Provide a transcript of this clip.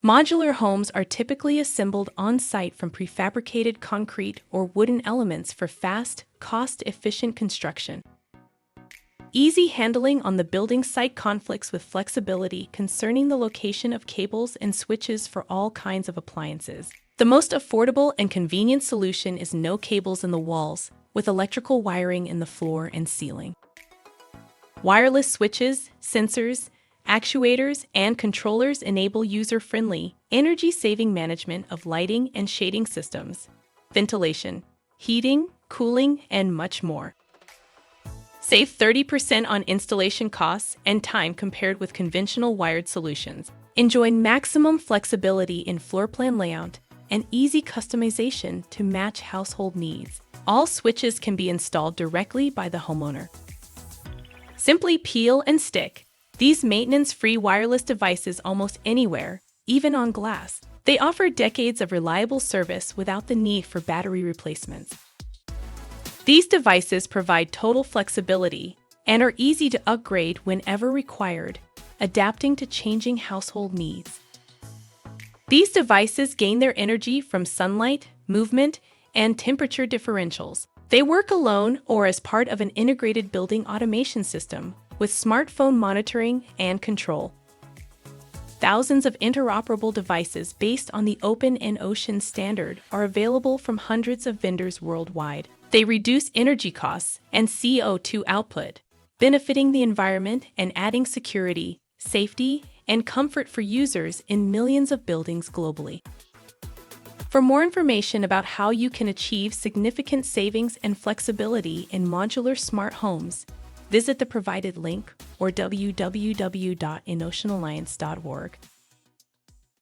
Modular homes are typically assembled on-site from prefabricated concrete or wooden elements for fast, cost-efficient construction. Easy handling on the building site conflicts with flexibility concerning the location of cables and switches for all kinds of appliances. The most affordable and convenient solution is no cables in the walls, with electrical wiring in the floor and ceiling. Wireless switches, sensors, actuators, and controllers enable user-friendly, energy-saving management of lighting and shading systems, ventilation, heating, cooling, and much more. Save 30% on installation costs and time compared with conventional wired solutions. Enjoy maximum flexibility in floor plan layout and easy customization to match household needs. All switches can be installed directly by the homeowner. Simply peel and stick these maintenance-free wireless devices almost anywhere, even on glass. They offer decades of reliable service without the need for battery replacements. These devices provide total flexibility and are easy to upgrade whenever required, adapting to changing household needs. These devices gain their energy from sunlight, movement, and temperature differentials. They work alone or as part of an integrated building automation system with smartphone monitoring and control. Thousands of interoperable devices based on the open EnOcean standard are available from hundreds of vendors worldwide. They reduce energy costs and CO2 output, benefiting the environment and adding security, safety, and comfort for users in millions of buildings globally. For more information about how you can achieve significant savings and flexibility in modular smart homes, visit the provided link or www.enoceanalliance.org.